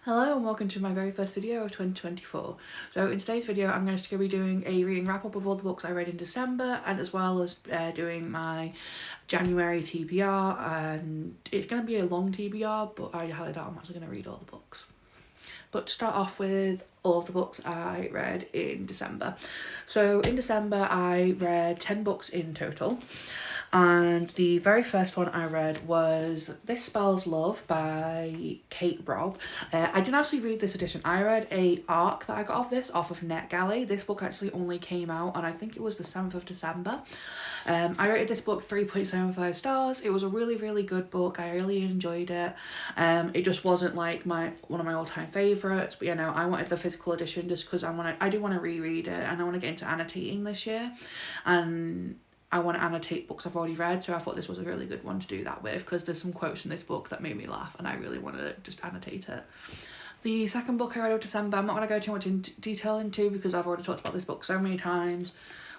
Hello and welcome to my very first video of 2024. So in today's video I'm going to be doing a reading wrap up of all the books I read in December, and as well as doing my January TBR, and it's going to be a long TBR but I highly doubt I'm actually going to read all the books. But to start off with all of the books I read in December. So in December I read 10 books in total. And the very first one I read was This Spells Love by Kate Robb. I didn't actually read this edition. I read a arc that I got off of NetGalley. This book actually only came out on, I think it was the 7th of December. I rated this book 3.75 stars. It was a really good book. I really enjoyed it. It just wasn't like one of my all-time favourites, but you know, I wanted the physical edition just because I do want to reread it, and I want to get into annotating this year, and I want to annotate books I've already read, so I thought this was a really good one to do that with because there's some quotes in this book that made me laugh and I really want to just annotate it. The second book I read of December, I'm not going to go too much into detail into because I've already talked about this book so many times.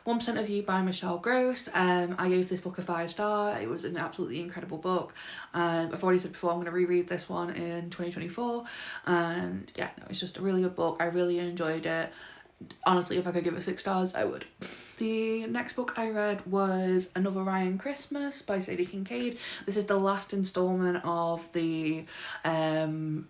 1% of You by Michelle Gross. I gave this book a 5-star. It was an absolutely incredible book. I've already said before I'm going to reread this one in 2024, and yeah, no, it's just a really good book. I really enjoyed it. Honestly, if I could give it 6 stars, I would. The next book I read was Another Ryan Christmas by Sadie Kincaid. This is the last installment of the Ryan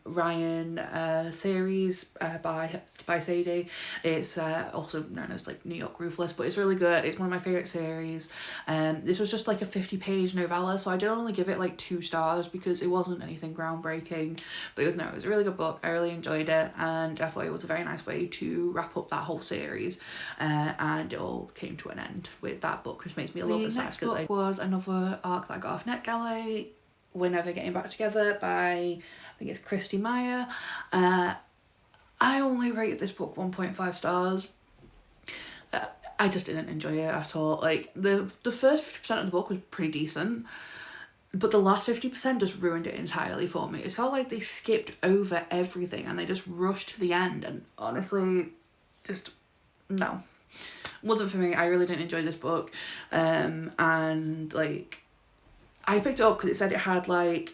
series by Sadie. It's also known as like New York Ruthless, but it's really good. It's one of my favourite series. This was just like a 50-page novella, so I did only give it like 2 stars because it wasn't anything groundbreaking, but it was a really good book. I really enjoyed it, and I thought it was a very nice way to wrap up that whole series, and it all came to an end with that book, which makes me a little bit sad. The next book was another arc that I got off NetGalley, We're Never Getting Back Together by, I think it's Christy Meyer. I only rated this book 1.5 stars. I just didn't enjoy it at all. Like the first 50% of the book was pretty decent, but the last 50% just ruined it entirely for me. It felt like they skipped over everything and they just rushed to the end, and honestly, just no, wasn't for me. I really didn't enjoy this book, and like I picked it up because it said it had like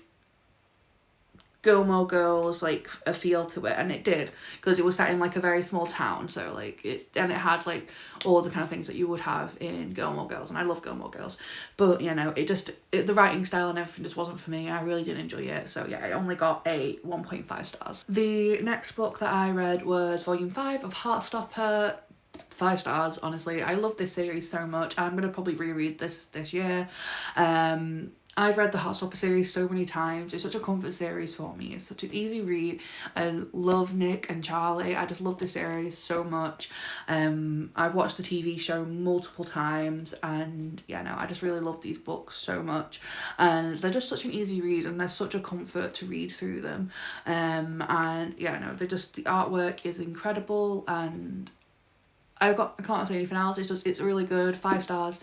Gilmore Girls like a feel to it, and it did because it was set in like a very small town, so like it had like all the kind of things that you would have in Gilmore Girls, and I love Gilmore Girls, but you know, the writing style and everything just wasn't for me. I really didn't enjoy it, so yeah, I only got a 1.5 stars. The next book that I read was Volume 5 of Heartstopper. 5 stars, honestly. I love this series so much. I'm gonna probably reread this year. I've read the Heartstopper series so many times. It's such a comfort series for me. It's such an easy read. I love Nick and Charlie. I just love this series so much. I've watched the TV show multiple times, and yeah, no, I just really love these books so much. And they're just such an easy read, and they're such a comfort to read through them. And yeah, no, the artwork is incredible, and I can't say anything else. It's really good. 5 stars.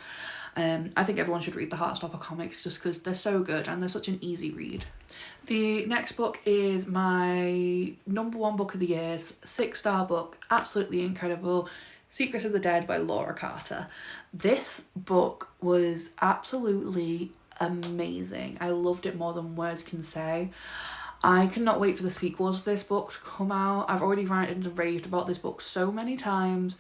I think everyone should read the Heartstopper comics just because they're so good and they're such an easy read. The next book is my #1 book of the year, 6-star book, absolutely incredible, Secrets of the Dead by Laura Carter. This book was absolutely amazing. I loved it more than words can say. I cannot wait for the sequels of this book to come out. I've already ranted and raved about this book so many times,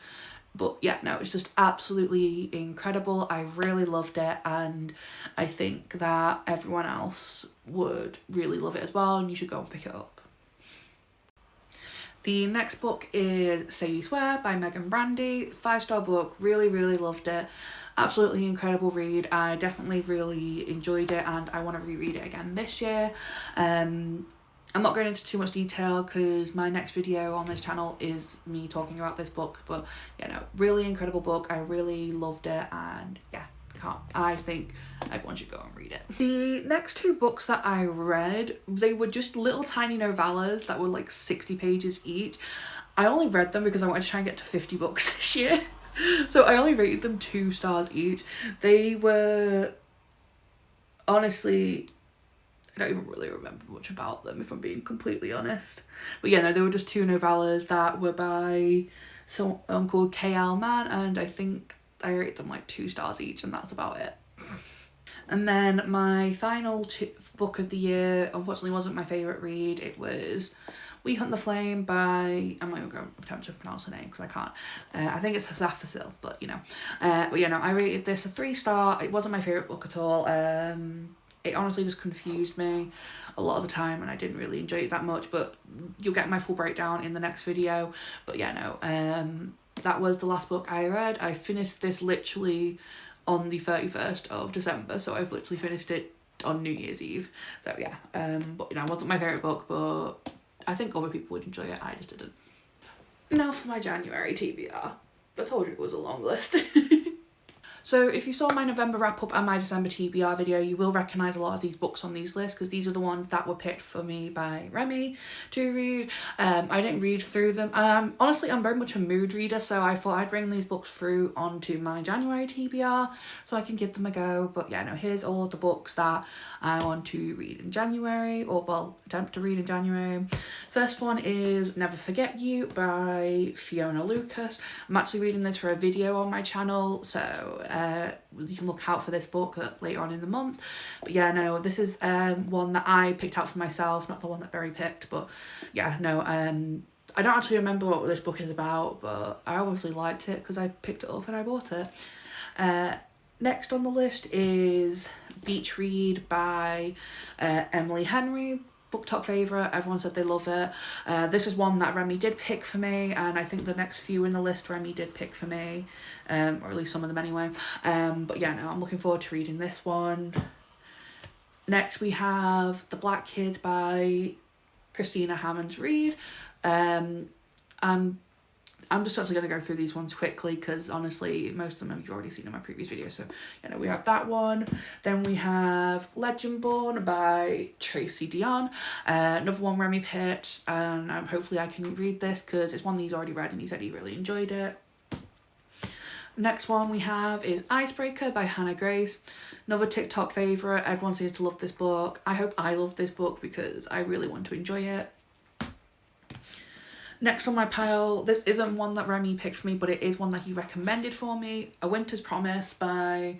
but yeah, no, it's just absolutely incredible. I really loved it, and I think that everyone else would really love it as well, and you should go and pick it up. The next book is Say You Swear by Megan Brandy. 5-star book, really loved it. Absolutely incredible read. I definitely really enjoyed it, and I want to reread it again this year. I'm not going into too much detail because my next video on this channel is me talking about this book, but you know, really incredible book. I really loved it, and yeah, I think everyone should go and read it. The next 2 books that I read, they were just little tiny novellas that were like 60 pages each. I only read them because I wanted to try and get to 50 books this year. So I only rated them 2 stars each. They were, honestly, I don't even really remember much about them if I'm being completely honest. But yeah, no, they were just 2 novellas that were by someone called K.L. Mann, and I think I rated them like 2 stars each, and that's about it. And then my final book of the year, unfortunately, wasn't my favourite read. It was We Hunt the Flame by, I'm not even going to attempt to pronounce her name because I can't. I think it's Hasafasil, but you know. But you know, I rated this a 3-star. It wasn't my favourite book at all. It honestly just confused me a lot of the time and I didn't really enjoy it that much, but you'll get my full breakdown in the next video. But yeah, no, that was the last book I read. I finished this literally on the 31st of December, so I've literally finished it on New Year's Eve. So yeah, but you know, it wasn't my favourite book, but I think other people would enjoy it, I just didn't. Now for my January TBR. I told you it was a long list. So if you saw my November wrap up and my December TBR video, you will recognise a lot of these books on these lists because these are the ones that were picked for me by Remy to read. I didn't read through them. Honestly, I'm very much a mood reader, so I thought I'd bring these books through onto my January TBR so I can give them a go. But yeah, no, here's all of the books that I want to read in January, or well, attempt to read in January. First one is Never Forget You by Fiona Lucas. I'm actually reading this for a video on my channel, so you can look out for this book later on in the month. But yeah, no, this is one that I picked out for myself, not the one that Berry picked. But yeah, no, I don't actually remember what this book is about, but I obviously liked it because I picked it up and I bought it. Next on the list is Beach Read by Emily Henry. Book top favourite, everyone said they love it. This is one that Remy did pick for me, and I think the next few in the list Remy did pick for me, or at least some of them anyway. But yeah, no, I'm looking forward to reading this one. Next we have The Black Kid by Christina Hammonds Reed. I'm just actually going to go through these ones quickly because honestly most of them you've already seen in my previous video. So you know, we have that one. Then we have Legend Born by Tracy Dion, another one Remy picked, and hopefully I can read this because it's one that he's already read and he said he really enjoyed it. Next one we have is Icebreaker by Hannah Grace, another TikTok favourite. Everyone seems to love this book. I hope I love this book because I really want to enjoy it. Next on my pile, this isn't one that Remy picked for me, but it is one that he recommended for me. A Winter's Promise by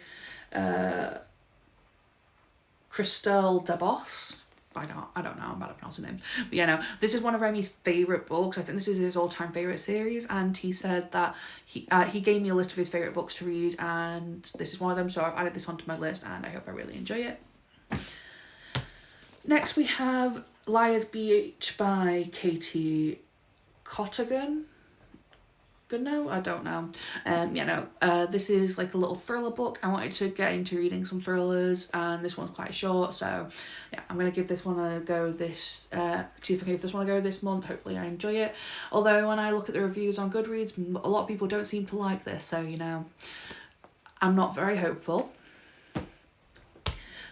Christelle DeBoss. I don't know, I'm bad at pronouncing names. But yeah, no, this is one of Remy's favourite books. I think this is his all-time favourite series, and he said that he gave me a list of his favourite books to read, and this is one of them, so I've added this onto my list, and I hope I really enjoy it. Next we have Liar's Beach by Katie Cottigan. Good, no, I don't know. Yeah, no, this is like a little thriller book. I wanted to get into reading some thrillers, and this one's quite short, so yeah, I'm gonna give this one a go this see if I can give this one a go this month. Hopefully I enjoy it, although when I look at the reviews on Goodreads, a lot of people don't seem to like this, so you know, I'm not very hopeful.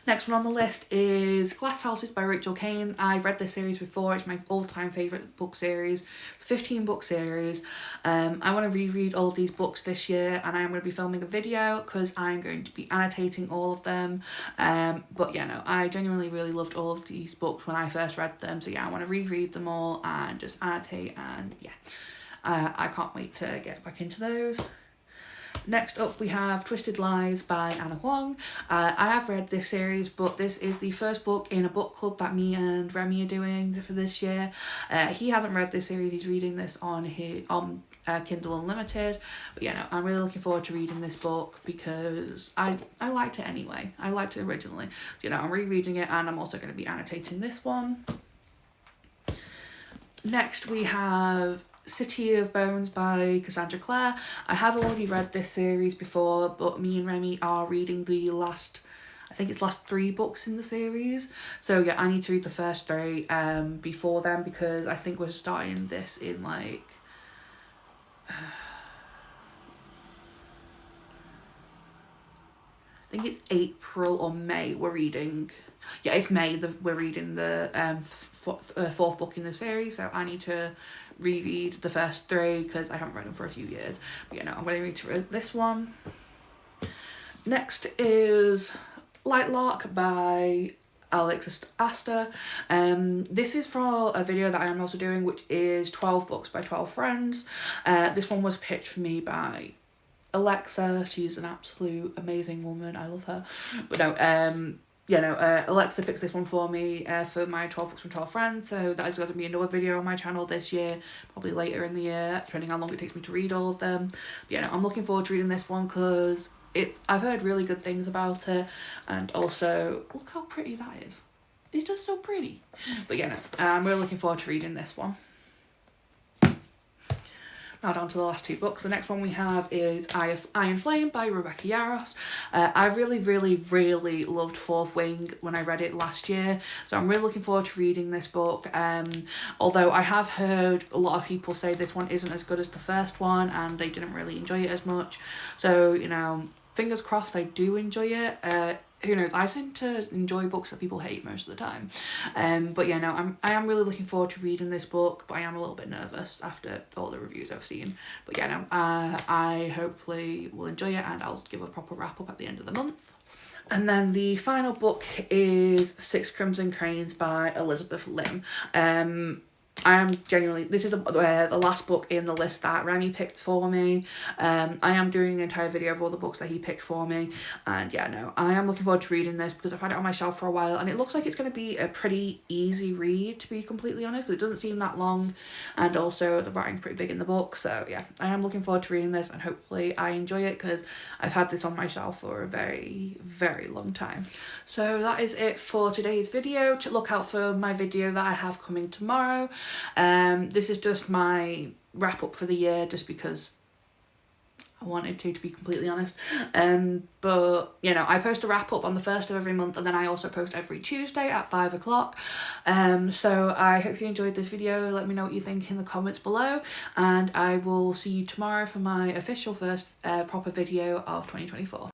Next one on the list is Glass Houses by Rachel Caine. I've read this series before. It's my all-time favourite book series. It's a 15-book series. I want to reread all of these books this year, and I'm going to be filming a video because I'm going to be annotating all of them. But yeah, no, I genuinely really loved all of these books when I first read them. So yeah, I want to reread them all and just annotate, and yeah, I can't wait to get back into those. Next up we have Twisted Lies by Anna Huang. I have read this series, but this is the first book in a book club that me and Remy are doing for this year. He hasn't read this series, he's reading this on his Kindle Unlimited. But yeah, no, I'm really looking forward to reading this book because I liked it anyway. I liked it originally. So, you know, I'm rereading it, and I'm also going to be annotating this one. Next we have City of Bones by Cassandra Clare. I have already read this series before, but me and Remy are reading the last 3 books in the series. So yeah, I need to read the first 3 before then, because I think we're starting this in like I think it's April or May we're reading. Yeah, it's May we're reading the 4th book in the series, so I need to reread the first 3 because I haven't read them for a few years. But yeah, no, I'm going to read this one. Next is Lightlark by Alex Astor. This is for a video that I am also doing, which is 12 books by 12 friends. This one was pitched for me by Alexa, she's an absolute amazing woman. I love her. But no, Alexa fixed this one for me for my 12 books from 12 friends. So that is going to be another video on my channel this year, probably later in the year, depending how long it takes me to read all of them. But I'm looking forward to reading this one because I've heard really good things about it, and also look how pretty that is. It's just so pretty. But I'm really looking forward to reading this one. Now down to the last two books. The next one we have is Iron Flame by Rebecca Yarros. I really, really, really loved Fourth Wing when I read it last year. So I'm really looking forward to reading this book. Although I have heard a lot of people say this one isn't as good as the first one and they didn't really enjoy it as much. So, fingers crossed I do enjoy it. Who knows, I tend to enjoy books that people hate most of the time. I am really looking forward to reading this book, but I am a little bit nervous after all the reviews I've seen. But I hopefully will enjoy it, and I'll give a proper wrap up at the end of the month. And then the final book is Six Crimson Cranes by Elizabeth Lim. I am genuinely, this is the last book in the list that Remy picked for me. I am doing an entire video of all the books that he picked for me, and I am looking forward to reading this because I've had it on my shelf for a while, and it looks like it's going to be a pretty easy read, to be completely honest, because it doesn't seem that long, and also the writing's pretty big in the book. So I am looking forward to reading this, and hopefully I enjoy it because I've had this on my shelf for a very, very long time. So that is it for today's video. To look out for my video that I have coming tomorrow. This is just my wrap up for the year, just because I wanted to be completely honest. But I post a wrap up on the 1st of every month, and then I also post every Tuesday at 5 o'clock. So I hope you enjoyed this video. Let me know what you think in the comments below, and I will see you tomorrow for my official first proper video of 2024.